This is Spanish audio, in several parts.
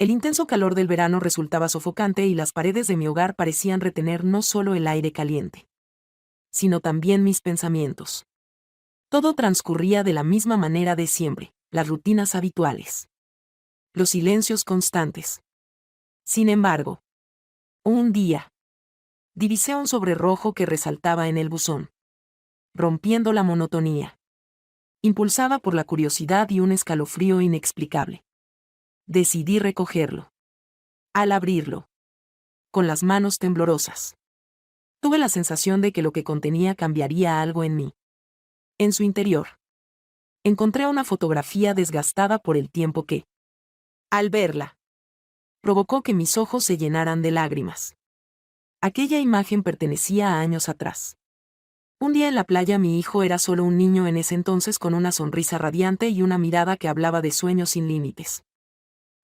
El intenso calor del verano resultaba sofocante y las paredes de mi hogar parecían retener no solo el aire caliente, sino también mis pensamientos. Todo transcurría de la misma manera de siempre, las rutinas habituales, los silencios constantes. Sin embargo, un día, divisé un sobre rojo que resaltaba en el buzón, rompiendo la monotonía. Impulsada por la curiosidad y un escalofrío inexplicable. Decidí recogerlo. Al abrirlo, con las manos temblorosas, tuve la sensación de que lo que contenía cambiaría algo en mí. En su interior, encontré una fotografía desgastada por el tiempo que, al verla, provocó que mis ojos se llenaran de lágrimas. Aquella imagen pertenecía a años atrás. Un día en la playa mi hijo era solo un niño en ese entonces con una sonrisa radiante y una mirada que hablaba de sueños sin límites.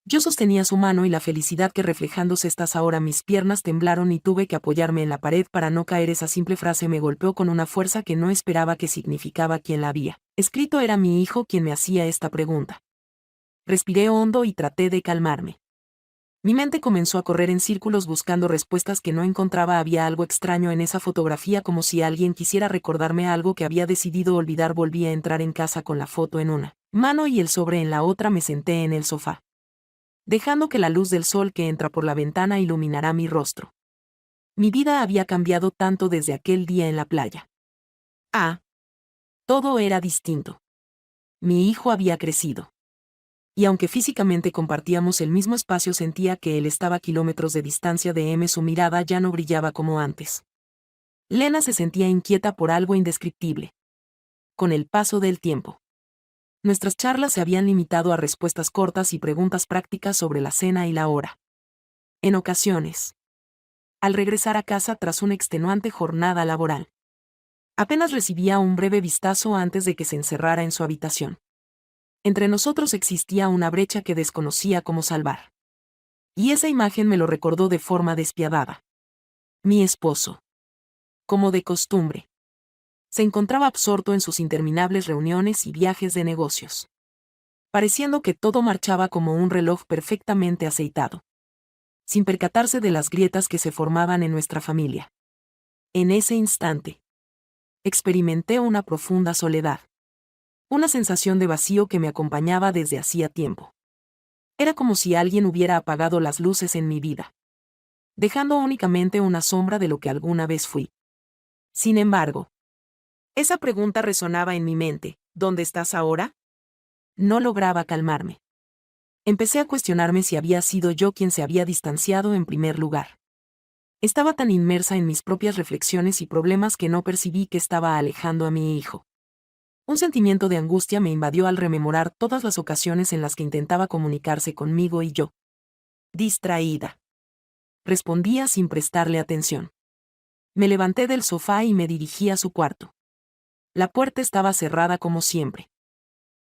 Yo sostenía su mano y la felicidad que reflejándose estas ahora mis piernas temblaron y tuve que apoyarme en la pared para no caer. Esa simple frase me golpeó con una fuerza que no esperaba. Que significaba quien la había escrito. Era mi hijo quien me hacía esta pregunta. Respiré hondo y traté de calmarme. Mi mente comenzó a correr en círculos buscando respuestas que no encontraba. Había algo extraño en esa fotografía, como si alguien quisiera recordarme algo que había decidido olvidar. Volví a entrar en casa con la foto en una mano y el sobre en la otra. Me senté en el sofá, dejando que la luz del sol que entra por la ventana iluminara mi rostro. Mi vida había cambiado tanto desde aquel día en la playa. Todo era distinto. Mi hijo había crecido. Y aunque físicamente compartíamos el mismo espacio, sentía que él estaba a kilómetros de distancia de mí. Su mirada ya no brillaba como antes. Lena se sentía inquieta por algo indescriptible. Con el paso del tiempo, nuestras charlas se habían limitado a respuestas cortas y preguntas prácticas sobre la cena y la hora. En ocasiones, al regresar a casa tras una extenuante jornada laboral, apenas recibía un breve vistazo antes de que se encerrara en su habitación. Entre nosotros existía una brecha que desconocía cómo salvar. Y esa imagen me lo recordó de forma despiadada. Mi esposo, como de costumbre, se encontraba absorto en sus interminables reuniones y viajes de negocios, pareciendo que todo marchaba como un reloj perfectamente aceitado, sin percatarse de las grietas que se formaban en nuestra familia. En ese instante, experimenté una profunda soledad. Una sensación de vacío que me acompañaba desde hacía tiempo. Era como si alguien hubiera apagado las luces en mi vida, dejando únicamente una sombra de lo que alguna vez fui. Sin embargo, esa pregunta resonaba en mi mente: ¿dónde estás ahora? No lograba calmarme. Empecé a cuestionarme si había sido yo quien se había distanciado en primer lugar. Estaba tan inmersa en mis propias reflexiones y problemas que no percibí que estaba alejando a mi hijo. Un sentimiento de angustia me invadió al rememorar todas las ocasiones en las que intentaba comunicarse conmigo y yo, distraída, respondía sin prestarle atención. Me levanté del sofá y me dirigí a su cuarto. La puerta estaba cerrada como siempre.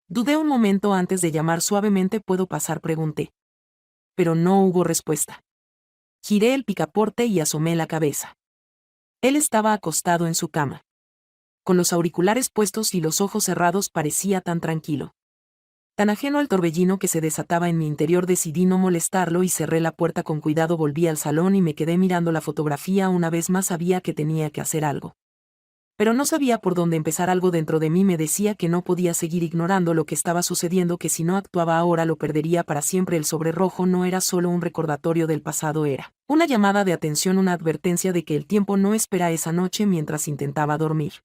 Dudé un momento antes de llamar suavemente. ¿Puedo pasar?, pregunté. Pero no hubo respuesta. Giré el picaporte y asomé la cabeza. Él estaba acostado en su cama. Con los auriculares puestos y los ojos cerrados parecía tan tranquilo, tan ajeno al torbellino que se desataba en mi interior. Decidí no molestarlo y cerré la puerta con cuidado. Volví al salón y me quedé mirando la fotografía una vez más. Sabía que tenía que hacer algo, pero no sabía por dónde empezar. Algo dentro de mí me decía que no podía seguir ignorando lo que estaba sucediendo, que si no actuaba ahora lo perdería para siempre. El sobre rojo no era solo un recordatorio del pasado, era una llamada de atención, una advertencia de que el tiempo no espera. Esa noche, mientras intentaba dormir,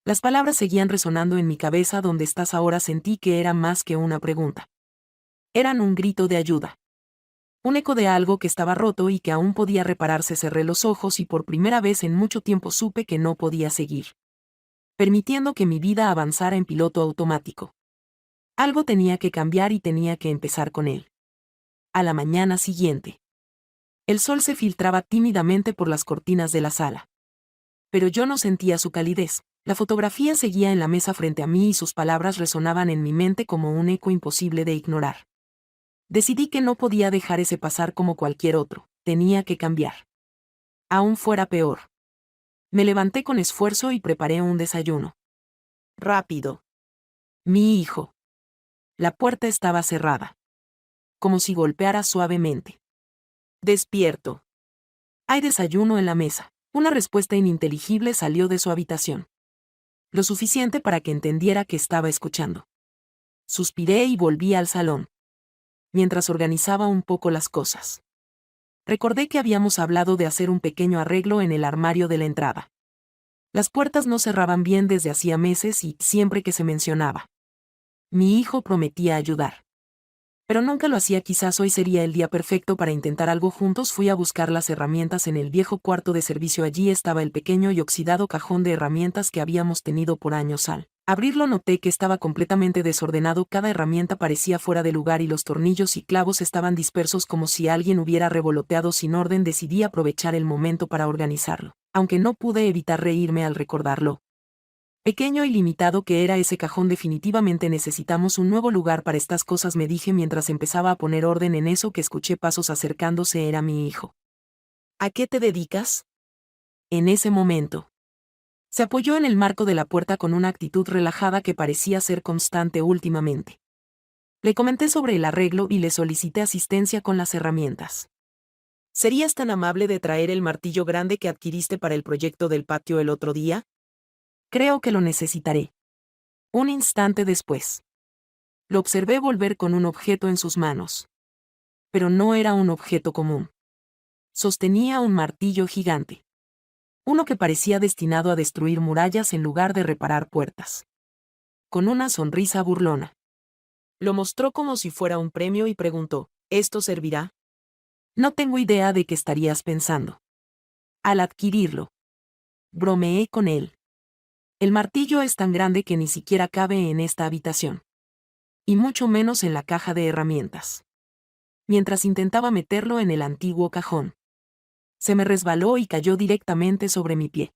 las palabras seguían resonando en mi cabeza. ¿Dónde estás ahora? Sentí que era más que una pregunta. Eran un grito de ayuda. Un eco de algo que estaba roto y que aún podía repararse. Cerré los ojos y por primera vez en mucho tiempo supe que no podía seguir permitiendo que mi vida avanzara en piloto automático. Algo tenía que cambiar y tenía que empezar con él. A la mañana siguiente, el sol se filtraba tímidamente por las cortinas de la sala. Pero yo no sentía su calidez. La fotografía seguía en la mesa frente a mí y sus palabras resonaban en mi mente como un eco imposible de ignorar. Decidí que no podía dejar ese pasar como cualquier otro. Tenía que cambiar. Aún fuera peor. Me levanté con esfuerzo y preparé un desayuno. Rápido. Mi hijo. La puerta estaba cerrada. como si golpeara suavemente. Despierto. Hay desayuno en la mesa. Una respuesta ininteligible salió de su habitación. Lo suficiente para que entendiera que estaba escuchando. Suspiré y volví al salón. Mientras organizaba un poco las cosas. Recordé que habíamos hablado de hacer un pequeño arreglo en el armario de la entrada. Las puertas no cerraban bien desde hacía meses y, siempre que se mencionaba, mi hijo prometía ayudar. Pero nunca lo hacía. Quizás hoy sería el día perfecto para intentar algo juntos. Fui a buscar las herramientas en el viejo cuarto de servicio. Allí estaba el pequeño y oxidado cajón de herramientas que habíamos tenido por años. Al abrirlo noté que estaba completamente desordenado. Cada herramienta parecía fuera de lugar y los tornillos y clavos estaban dispersos como si alguien hubiera revoloteado sin orden. Decidí aprovechar el momento para organizarlo, aunque no pude evitar reírme al recordarlo. Pequeño y limitado que era ese cajón. Definitivamente necesitamos un nuevo lugar para estas cosas, me dije mientras empezaba a poner orden en eso que escuché pasos acercándose. Era mi hijo. ¿A qué te dedicas? En ese momento. Se apoyó en el marco de la puerta con una actitud relajada que parecía ser constante últimamente. Le comenté sobre el arreglo y le solicité asistencia con las herramientas. ¿Serías tan amable de traer el martillo grande que adquiriste para el proyecto del patio el otro día? Creo que lo necesitaré. Un instante después. Lo observé volver con un objeto en sus manos. Pero no era un objeto común. Sostenía un martillo gigante. Uno que parecía destinado a destruir murallas en lugar de reparar puertas. Con una sonrisa burlona. Lo mostró como si fuera un premio y preguntó, ¿esto servirá? No tengo idea de qué estarías pensando. Al adquirirlo. Bromeé con él. El martillo es tan grande que ni siquiera cabe en esta habitación. Y mucho menos en la caja de herramientas. Mientras intentaba meterlo en el antiguo cajón. Se me resbaló y cayó directamente sobre mi pie.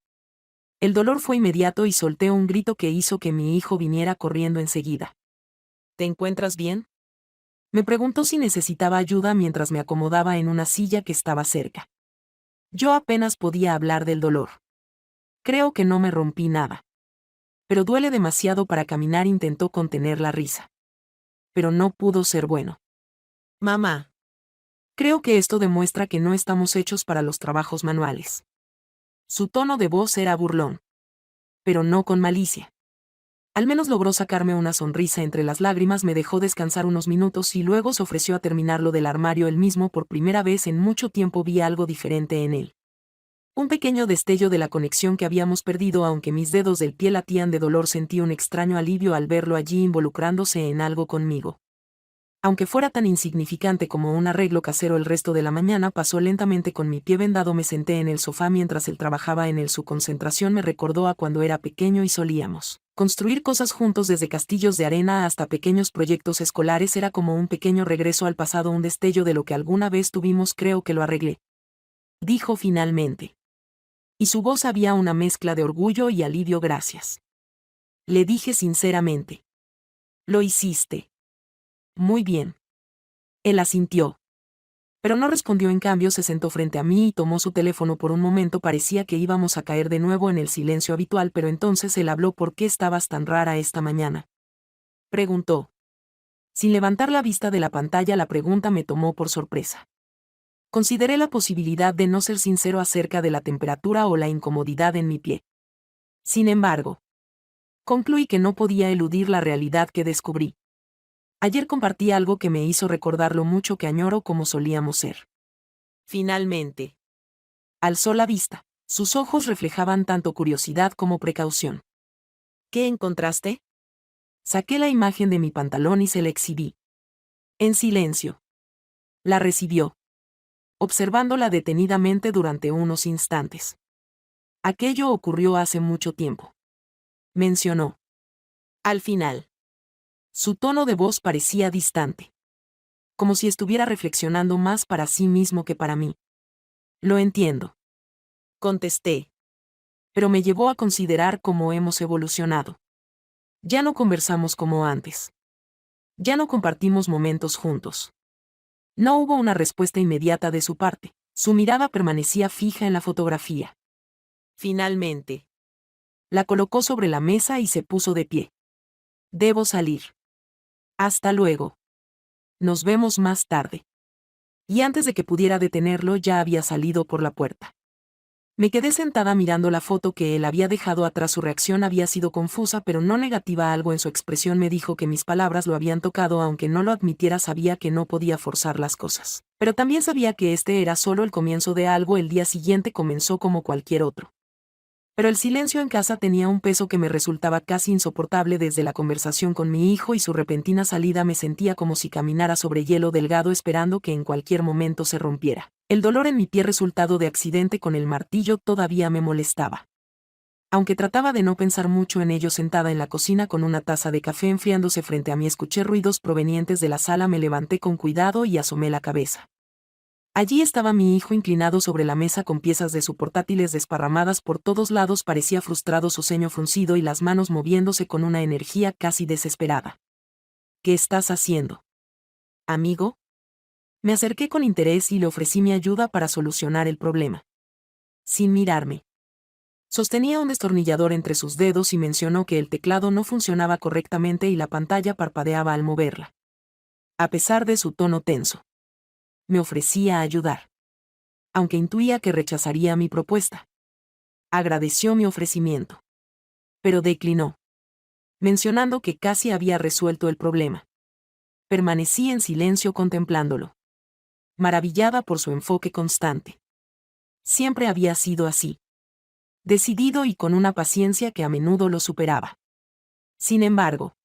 El dolor fue inmediato y solté un grito que hizo que mi hijo viniera corriendo enseguida. ¿Te encuentras bien? Me preguntó si necesitaba ayuda mientras me acomodaba en una silla que estaba cerca. Yo apenas podía hablar del dolor. Creo que no me rompí nada. Pero duele demasiado para caminar. Intentó contener la risa. Pero no pudo ser bueno. Mamá. Creo que esto demuestra que no estamos hechos para los trabajos manuales. Su tono de voz era burlón. Pero no con malicia. Al menos logró sacarme una sonrisa entre las lágrimas. Me dejó descansar unos minutos y luego se ofreció a terminarlo del armario él mismo. Por primera vez en mucho tiempo vi algo diferente en él. Un pequeño destello de la conexión que habíamos perdido. Aunque mis dedos del pie latían de dolor, sentí un extraño alivio al verlo allí involucrándose en algo conmigo. Aunque fuera tan insignificante como un arreglo casero, el resto de la mañana pasó lentamente con mi pie vendado. Me senté en el sofá mientras él trabajaba en él. Su concentración me recordó a cuando era pequeño y solíamos construir cosas juntos, desde castillos de arena hasta pequeños proyectos escolares. Era como un pequeño regreso al pasado, un destello de lo que alguna vez tuvimos. Creo que lo arreglé, dijo finalmente. Y su voz había una mezcla de orgullo y alivio. Gracias. Le dije sinceramente. Lo hiciste. Muy bien. Él asintió. Pero no respondió. En cambio, se sentó frente a mí y tomó su teléfono. Por un momento parecía que íbamos a caer de nuevo en el silencio habitual, pero entonces él habló. ¿Por qué estabas tan rara esta mañana?, preguntó. Sin levantar la vista de la pantalla, la pregunta me tomó por sorpresa. Consideré la posibilidad de no ser sincero acerca de la temperatura o la incomodidad en mi pie. Sin embargo, concluí que no podía eludir la realidad que descubrí. Ayer compartí algo que me hizo recordar lo mucho que añoro como solíamos ser. Finalmente. Alzó la vista. Sus ojos reflejaban tanto curiosidad como precaución. ¿Qué encontraste? Saqué la imagen de mi pantalón y se la exhibí. En silencio. La recibió, observándola detenidamente durante unos instantes. Aquello ocurrió hace mucho tiempo, mencionó. Al final. Su tono de voz parecía distante. Como si estuviera reflexionando más para sí mismo que para mí. Lo entiendo, contesté. Pero me llevó a considerar cómo hemos evolucionado. Ya no conversamos como antes. Ya no compartimos momentos juntos. No hubo una respuesta inmediata de su parte. Su mirada permanecía fija en la fotografía. Finalmente. La colocó sobre la mesa y se puso de pie. Debo salir. Hasta luego. Nos vemos más tarde. Y antes de que pudiera detenerlo ya había salido por la puerta. Me quedé sentada mirando la foto que él había dejado atrás. Su reacción había sido confusa pero no negativa. Algo en su expresión me dijo que mis palabras lo habían tocado. Aunque no lo admitiera, sabía que no podía forzar las cosas. Pero también sabía que este era solo el comienzo de algo. El día siguiente comenzó como cualquier otro. Pero el silencio en casa tenía un peso que me resultaba casi insoportable. Desde la conversación con mi hijo y su repentina salida me sentía como si caminara sobre hielo delgado esperando que en cualquier momento se rompiera. El dolor en mi pie resultado de accidente con el martillo todavía me molestaba. Aunque trataba de no pensar mucho en ello, sentada en la cocina con una taza de café enfriándose frente a mí, escuché ruidos provenientes de la sala. Me levanté con cuidado y asomé la cabeza. Allí estaba mi hijo inclinado sobre la mesa con piezas de su portátiles desparramadas por todos lados. Parecía frustrado, su ceño fruncido y las manos moviéndose con una energía casi desesperada. ¿Qué estás haciendo, amigo? Me acerqué con interés y le ofrecí mi ayuda para solucionar el problema. Sin mirarme. Sostenía un destornillador entre sus dedos y mencionó que el teclado no funcionaba correctamente y la pantalla parpadeaba al moverla. A pesar de su tono tenso, me ofrecía ayudar. Aunque intuía que rechazaría mi propuesta. Agradeció mi ofrecimiento. Pero declinó, mencionando que casi había resuelto el problema. Permanecí en silencio contemplándolo, maravillada por su enfoque constante. Siempre había sido así. Decidido y con una paciencia que a menudo lo superaba. Sin embargo,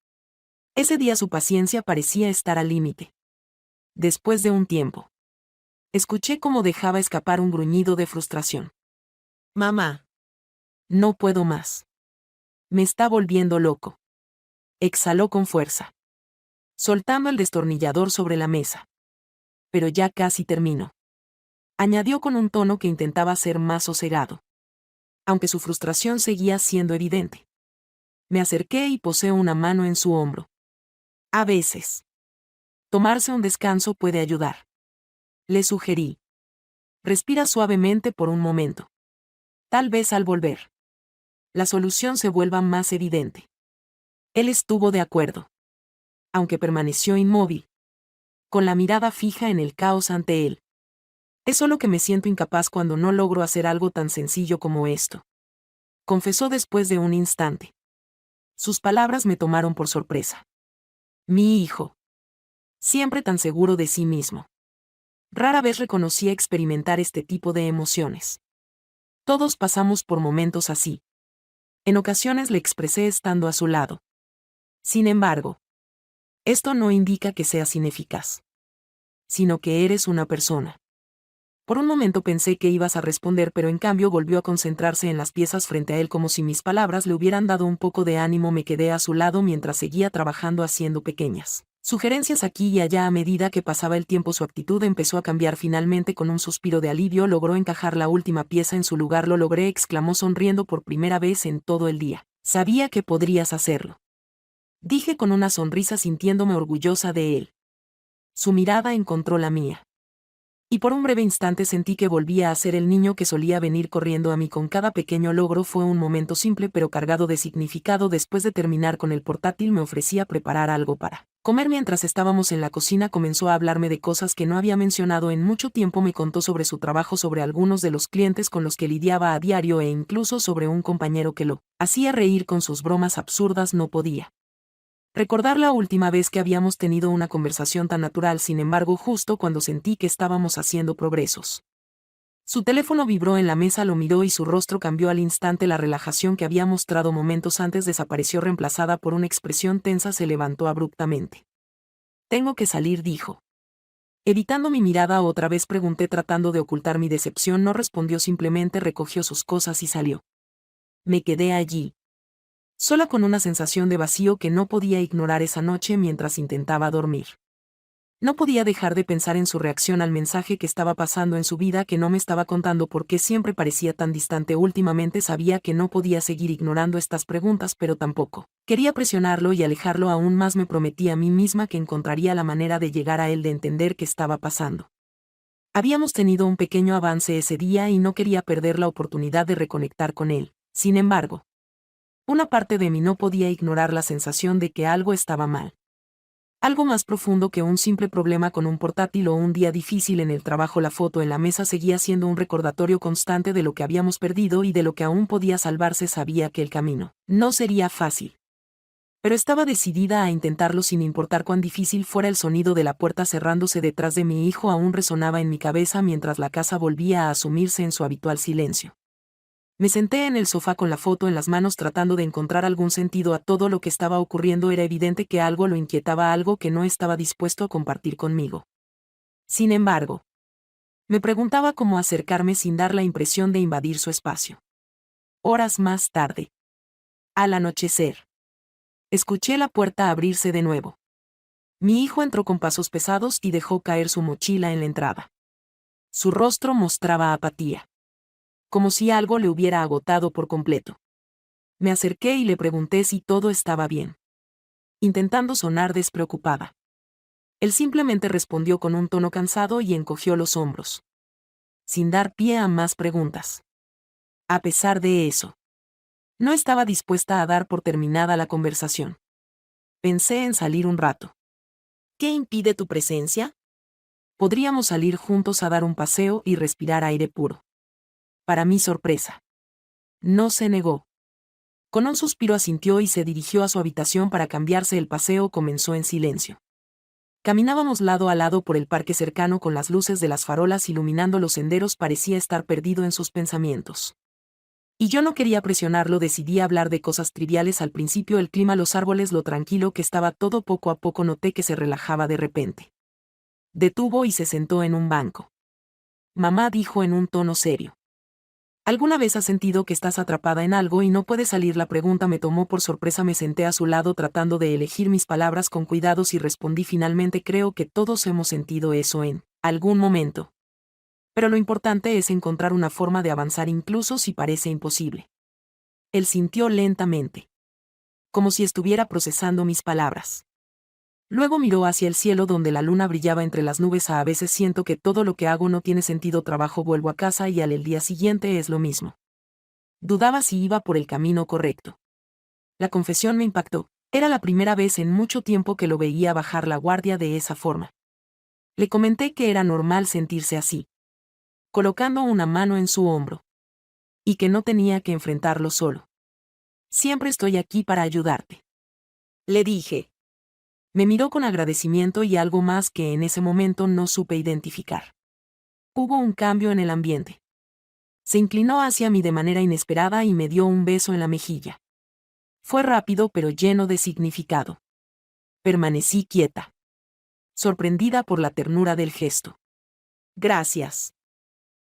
ese día su paciencia parecía estar al límite. Después de un tiempo, escuché cómo dejaba escapar un gruñido de frustración. Mamá. No puedo más. Me está volviendo loco. Exhaló con fuerza, soltando el destornillador sobre la mesa. Pero ya casi termino. Añadió con un tono que intentaba ser más sosegado. Aunque su frustración seguía siendo evidente. Me acerqué y posé una mano en su hombro. A veces, tomarse un descanso puede ayudar. Le sugerí. Respira suavemente por un momento. Tal vez al volver, la solución se vuelva más evidente. Él estuvo de acuerdo. Aunque permaneció inmóvil, con la mirada fija en el caos ante él. Es solo que me siento incapaz cuando no logro hacer algo tan sencillo como esto. Confesó después de un instante. Sus palabras me tomaron por sorpresa. Mi hijo. Siempre tan seguro de sí mismo. Rara vez reconocía experimentar este tipo de emociones. Todos pasamos por momentos así. En ocasiones le expresé estando a su lado. Sin embargo, esto no indica que seas ineficaz, sino que eres una persona. Por un momento pensé que ibas a responder, pero en cambio volvió a concentrarse en las piezas frente a él como si mis palabras le hubieran dado un poco de ánimo. Me quedé a su lado mientras seguía trabajando haciendo pequeñas sugerencias aquí y allá. A medida que pasaba el tiempo su actitud empezó a cambiar. Finalmente, con un suspiro de alivio, logró encajar la última pieza en su lugar. Lo logré, exclamó sonriendo por primera vez en todo el día. Sabía que podrías hacerlo. Dije con una sonrisa, sintiéndome orgullosa de él. Su mirada encontró la mía. Y por un breve instante sentí que volvía a ser el niño que solía venir corriendo a mí con cada pequeño logro. Fue un momento simple pero cargado de significado. Después de terminar con el portátil me ofrecía preparar algo para comer. Mientras estábamos en la cocina comenzó a hablarme de cosas que no había mencionado en mucho tiempo. Me contó sobre su trabajo, sobre algunos de los clientes con los que lidiaba a diario e incluso sobre un compañero que lo hacía reír con sus bromas absurdas. No podía recordar la última vez que habíamos tenido una conversación tan natural. Sin embargo, justo cuando sentí que estábamos haciendo progresos, su teléfono vibró en la mesa. Lo miró y su rostro cambió al instante. La relajación que había mostrado momentos antes desapareció, reemplazada por una expresión tensa. Se levantó abruptamente. Tengo que salir, dijo. Evitando mi mirada otra vez, pregunté tratando de ocultar mi decepción. No respondió, simplemente recogió sus cosas y salió. Me quedé allí, sola, con una sensación de vacío que no podía ignorar esa noche mientras intentaba dormir. No podía dejar de pensar en su reacción al mensaje que estaba pasando en su vida, que no me estaba contando por qué siempre parecía tan distante últimamente. Sabía que no podía seguir ignorando estas preguntas, pero tampoco quería presionarlo y alejarlo aún más. Me prometí a mí misma que encontraría la manera de llegar a él, de entender qué estaba pasando. Habíamos tenido un pequeño avance ese día y no quería perder la oportunidad de reconectar con él. Sin embargo, una parte de mí no podía ignorar la sensación de que algo estaba mal. Algo más profundo que un simple problema con un portátil o un día difícil en el trabajo. La foto en la mesa seguía siendo un recordatorio constante de lo que habíamos perdido y de lo que aún podía salvarse. Sabía que el camino no sería fácil, pero estaba decidida a intentarlo sin importar cuán difícil fuera. El sonido de la puerta cerrándose detrás de mi hijo aún resonaba en mi cabeza mientras la casa volvía a asumirse en su habitual silencio. Me senté en el sofá con la foto en las manos tratando de encontrar algún sentido a todo lo que estaba ocurriendo. Era evidente que algo lo inquietaba, algo que no estaba dispuesto a compartir conmigo. Sin embargo, me preguntaba cómo acercarme sin dar la impresión de invadir su espacio. Horas más tarde, al anochecer, escuché la puerta abrirse de nuevo. Mi hijo entró con pasos pesados y dejó caer su mochila en la entrada. Su rostro mostraba apatía, como si algo le hubiera agotado por completo. Me acerqué y le pregunté si todo estaba bien, intentando sonar despreocupada. Él simplemente respondió con un tono cansado y encogió los hombros, sin dar pie a más preguntas. A pesar de eso, no estaba dispuesta a dar por terminada la conversación. Pensé en salir un rato. ¿Qué impide tu presencia? Podríamos salir juntos a dar un paseo y respirar aire puro. Para mi sorpresa, no se negó. Con un suspiro asintió y se dirigió a su habitación para cambiarse. El paseo comenzó en silencio. Caminábamos lado a lado por el parque cercano con las luces de las farolas iluminando los senderos. Parecía estar perdido en sus pensamientos. Y yo no quería presionarlo. Decidí hablar de cosas triviales al principio: el clima, los árboles, lo tranquilo que estaba todo. Poco a poco noté que se relajaba de repente. Detuvo y se sentó en un banco. Mamá, dijo en un tono serio. ¿Alguna vez has sentido que estás atrapada en algo y no puedes salir? La pregunta me tomó por sorpresa. Me senté a su lado tratando de elegir mis palabras con cuidados y respondí finalmente: creo que todos hemos sentido eso en algún momento. Pero lo importante es encontrar una forma de avanzar incluso si parece imposible. Él sintió lentamente, como si estuviera procesando mis palabras. Luego miró hacia el cielo donde la luna brillaba entre las nubes. A veces siento que todo lo que hago no tiene sentido. Trabajo, vuelvo a casa y al día siguiente es lo mismo. Dudaba si iba por el camino correcto. La confesión me impactó. Era la primera vez en mucho tiempo que lo veía bajar la guardia de esa forma. Le comenté que era normal sentirse así, colocando una mano en su hombro, y que no tenía que enfrentarlo solo. Siempre estoy aquí para ayudarte, le dije. Me miró con agradecimiento y algo más que en ese momento no supe identificar. Hubo un cambio en el ambiente. Se inclinó hacia mí de manera inesperada y me dio un beso en la mejilla. Fue rápido pero lleno de significado. Permanecí quieta, sorprendida por la ternura del gesto. Gracias,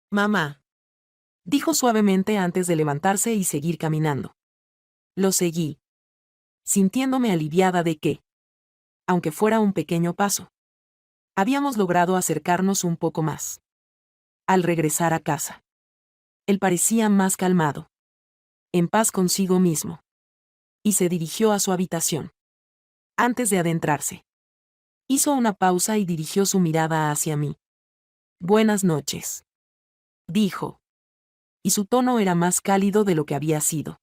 mamá, dijo suavemente antes de levantarse y seguir caminando. Lo seguí, sintiéndome aliviada de que, aunque fuera un pequeño paso, habíamos logrado acercarnos un poco más. Al regresar a casa, él parecía más calmado, en paz consigo mismo, y se dirigió a su habitación. Antes de adentrarse, hizo una pausa y dirigió su mirada hacia mí. Buenas noches, dijo, y su tono era más cálido de lo que había sido.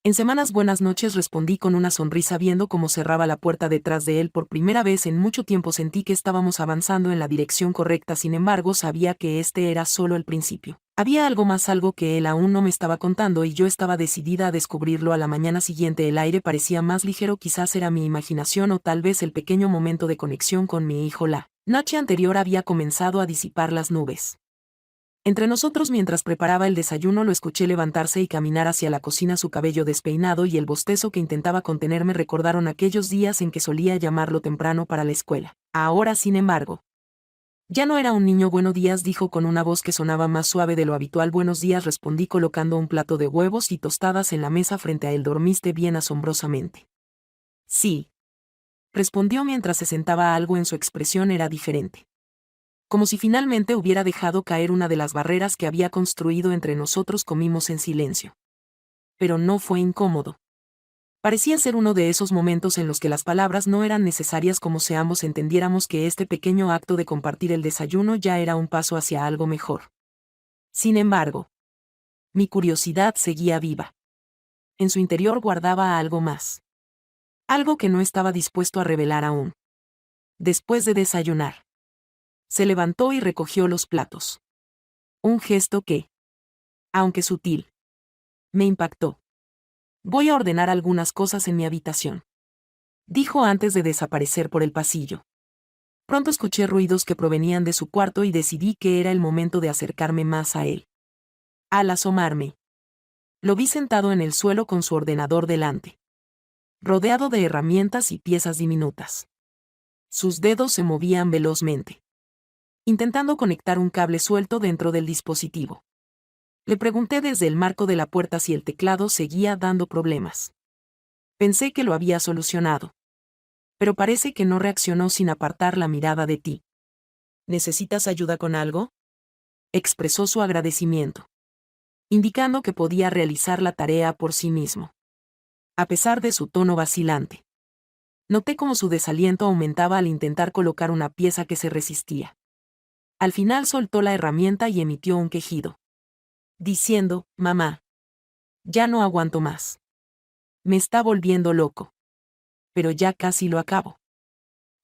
En semanas. Buenas noches, respondí con una sonrisa viendo cómo cerraba la puerta detrás de él. Por primera vez en mucho tiempo sentí que estábamos avanzando en la dirección correcta. Sin embargo, sabía que este era solo el principio. Había algo más, algo que él aún no me estaba contando y yo estaba decidida a descubrirlo. A la mañana siguiente el aire parecía más ligero. Quizás era mi imaginación o tal vez el pequeño momento de conexión con mi hijo. La noche anterior había comenzado a disipar las nubes. Entre nosotros, mientras preparaba el desayuno, lo escuché levantarse y caminar hacia la cocina. Su cabello despeinado y el bostezo que intentaba contener me recordaron aquellos días en que solía llamarlo temprano para la escuela. Ahora, sin embargo, ya no era un niño. Buenos días, dijo con una voz que sonaba más suave de lo habitual. Buenos días, respondí colocando un plato de huevos y tostadas en la mesa frente a él. ¿Dormiste bien? Asombrosamente. Sí, respondió mientras se sentaba. Algo en su expresión era diferente, como si finalmente hubiera dejado caer una de las barreras que había construido entre nosotros. Comimos en silencio. Pero no fue incómodo. Parecía ser uno de esos momentos en los que las palabras no eran necesarias, como si ambos entendiéramos que este pequeño acto de compartir el desayuno ya era un paso hacia algo mejor. Sin embargo, mi curiosidad seguía viva. En su interior guardaba algo más. Algo que no estaba dispuesto a revelar aún. Después de desayunar, se levantó y recogió los platos. Un gesto que, aunque sutil, me impactó. Voy a ordenar algunas cosas en mi habitación, dijo antes de desaparecer por el pasillo. Pronto escuché ruidos que provenían de su cuarto y decidí que era el momento de acercarme más a él. Al asomarme, lo vi sentado en el suelo con su ordenador delante, rodeado de herramientas y piezas diminutas. Sus dedos se movían velozmente, intentando conectar un cable suelto dentro del dispositivo. Le pregunté desde el marco de la puerta si el teclado seguía dando problemas. Pensé que lo había solucionado, pero parece que no reaccionó sin apartar la mirada de ti. ¿Necesitas ayuda con algo?, expresó su agradecimiento, indicando que podía realizar la tarea por sí mismo. A pesar de su tono vacilante, noté cómo su desaliento aumentaba al intentar colocar una pieza que se resistía. Al final soltó la herramienta y emitió un quejido, diciendo: «Mamá, ya no aguanto más. Me está volviendo loco. Pero ya casi lo acabo»,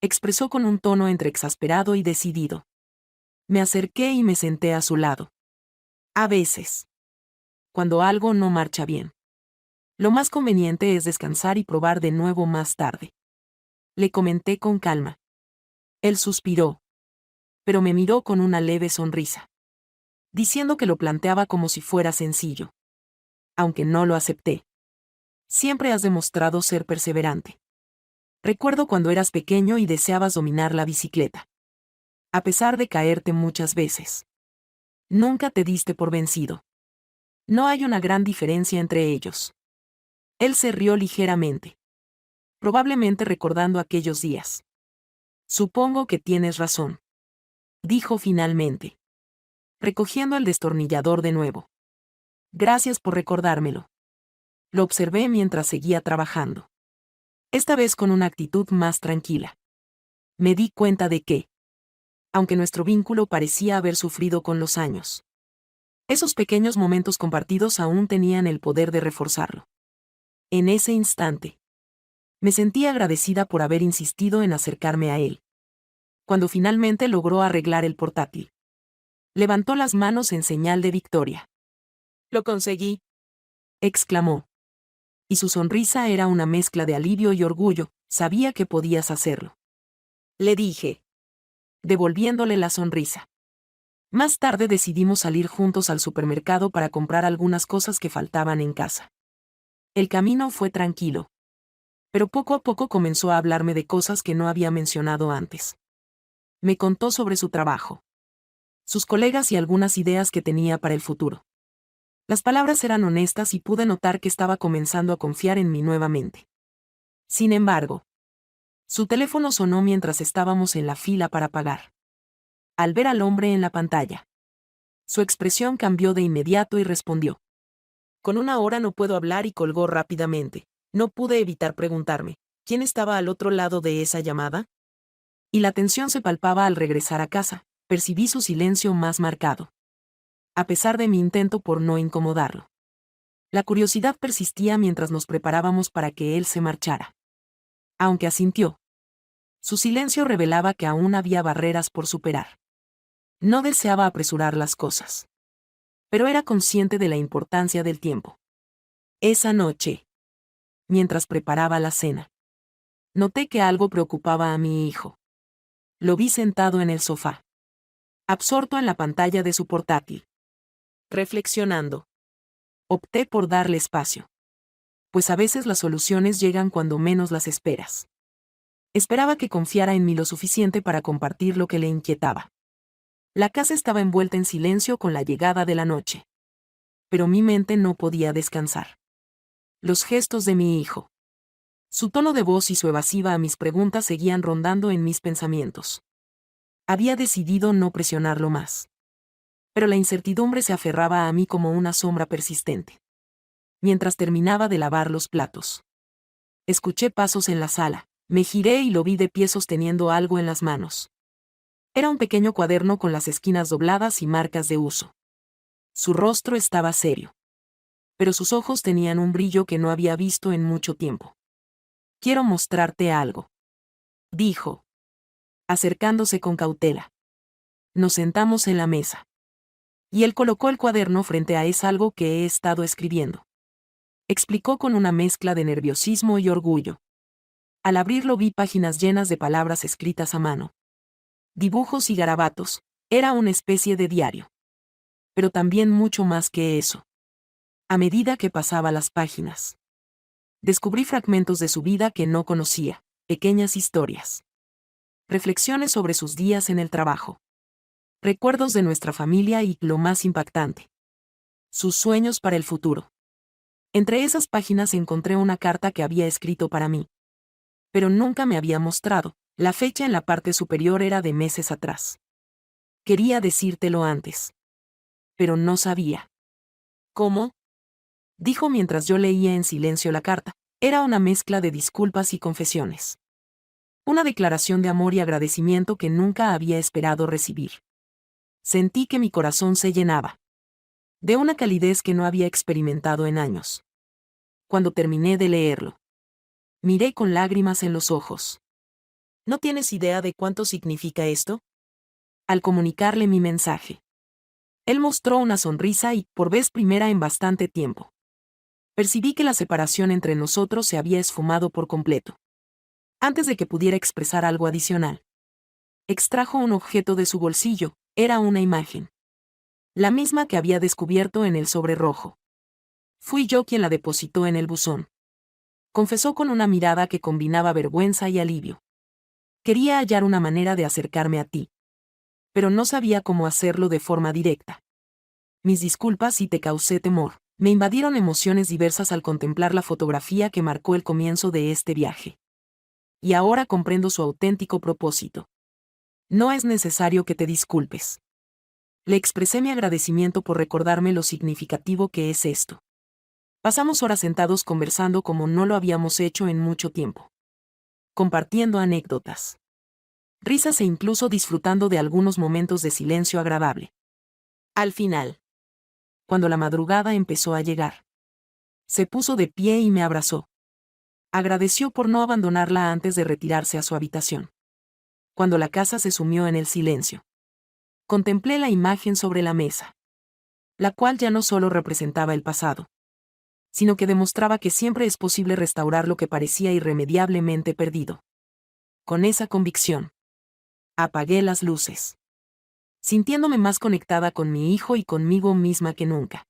expresó con un tono entre exasperado y decidido. Me acerqué y me senté a su lado. A veces, cuando algo no marcha bien, lo más conveniente es descansar y probar de nuevo más tarde, le comenté con calma. Él suspiró, pero me miró con una leve sonrisa, diciendo que lo planteaba como si fuera sencillo. Aunque no lo acepté. Siempre has demostrado ser perseverante. Recuerdo cuando eras pequeño y deseabas dominar la bicicleta. A pesar de caerte muchas veces, nunca te diste por vencido. No hay una gran diferencia entre ellos. Él se rió ligeramente, probablemente recordando aquellos días. Supongo que tienes razón, dijo finalmente, recogiendo el destornillador de nuevo. Gracias por recordármelo. Lo observé mientras seguía trabajando, esta vez con una actitud más tranquila. Me di cuenta de que, aunque nuestro vínculo parecía haber sufrido con los años, esos pequeños momentos compartidos aún tenían el poder de reforzarlo. En ese instante, me sentí agradecida por haber insistido en acercarme a él. Cuando finalmente logró arreglar el portátil, levantó las manos en señal de victoria. «Lo conseguí», exclamó. Y su sonrisa era una mezcla de alivio y orgullo. «Sabía que podías hacerlo», le dije, devolviéndole la sonrisa. Más tarde decidimos salir juntos al supermercado para comprar algunas cosas que faltaban en casa. El camino fue tranquilo, pero poco a poco comenzó a hablarme de cosas que no había mencionado antes. Me contó sobre su trabajo, sus colegas y algunas ideas que tenía para el futuro. Las palabras eran honestas y pude notar que estaba comenzando a confiar en mí nuevamente. Sin embargo, su teléfono sonó mientras estábamos en la fila para pagar. Al ver al hombre en la pantalla, su expresión cambió de inmediato y respondió. Con una hora no puedo hablar, y colgó rápidamente. No pude evitar preguntarme, ¿quién estaba al otro lado de esa llamada? Y la tensión se palpaba al regresar a casa. Percibí su silencio más marcado, a pesar de mi intento por no incomodarlo. La curiosidad persistía mientras nos preparábamos para que él se marchara. Aunque asintió, su silencio revelaba que aún había barreras por superar. No deseaba apresurar las cosas, pero era consciente de la importancia del tiempo. Esa noche, mientras preparaba la cena, noté que algo preocupaba a mi hijo. Lo vi sentado en el sofá, absorto en la pantalla de su portátil, reflexionando. Opté por darle espacio, pues a veces las soluciones llegan cuando menos las esperas. Esperaba que confiara en mí lo suficiente para compartir lo que le inquietaba. La casa estaba envuelta en silencio con la llegada de la noche, pero mi mente no podía descansar. Los gestos de mi hijo, su tono de voz y su evasiva a mis preguntas seguían rondando en mis pensamientos. Había decidido no presionarlo más, pero la incertidumbre se aferraba a mí como una sombra persistente. Mientras terminaba de lavar los platos, escuché pasos en la sala. Me giré y lo vi de pie sosteniendo algo en las manos. Era un pequeño cuaderno con las esquinas dobladas y marcas de uso. Su rostro estaba serio, pero sus ojos tenían un brillo que no había visto en mucho tiempo. «Quiero mostrarte algo», dijo. acercándose con cautela. Nos sentamos en la mesa. Y él colocó el cuaderno frente a «Es algo que he estado escribiendo», explicó con una mezcla de nerviosismo y orgullo. Al abrirlo vi páginas llenas de palabras escritas a mano. Dibujos y garabatos, era una especie de diario. Pero también mucho más que eso. A medida que pasaba las páginas, descubrí fragmentos de su vida que no conocía, pequeñas historias. Reflexiones sobre sus días en el trabajo. Recuerdos de nuestra familia y, lo más impactante, sus sueños para el futuro. Entre esas páginas encontré una carta que había escrito para mí. Pero nunca me había mostrado. La fecha en la parte superior era de meses atrás. Quería decírtelo antes. Pero no sabía. ¿Cómo? Dijo mientras yo leía en silencio la carta. Era una mezcla de disculpas y confesiones. Una declaración de amor y agradecimiento que nunca había esperado recibir. Sentí que mi corazón se llenaba. De una calidez que no había experimentado en años. Cuando terminé de leerlo, miré con lágrimas en los ojos. ¿No tienes idea de cuánto significa esto? Al comunicarle mi mensaje, él mostró una sonrisa y, por vez primera en bastante tiempo, percibí que la separación entre nosotros se había esfumado por completo. Antes de que pudiera expresar algo adicional, extrajo un objeto de su bolsillo. Era una imagen. La misma que había descubierto en el sobre rojo. Fui yo quien la depositó en el buzón. Confesó con una mirada que combinaba vergüenza y alivio. Quería hallar una manera de acercarme a ti. Pero no sabía cómo hacerlo de forma directa. Mis disculpas si te causé temor. Me invadieron emociones diversas al contemplar la fotografía que marcó el comienzo de este viaje. Y ahora comprendo su auténtico propósito. No es necesario que te disculpes. Le expresé mi agradecimiento por recordarme lo significativo que es esto. Pasamos horas sentados conversando como no lo habíamos hecho en mucho tiempo. Compartiendo anécdotas, risas e incluso disfrutando de algunos momentos de silencio agradable. Al final, cuando la madrugada empezó a llegar, se puso de pie y me abrazó. Agradeció por no abandonarla antes de retirarse a su habitación. Cuando la casa se sumió en el silencio, contemplé la imagen sobre la mesa, la cual ya no solo representaba el pasado, sino que demostraba que siempre es posible restaurar lo que parecía irremediablemente perdido. Con esa convicción, apagué las luces, sintiéndome más conectada con mi hijo y conmigo misma que nunca.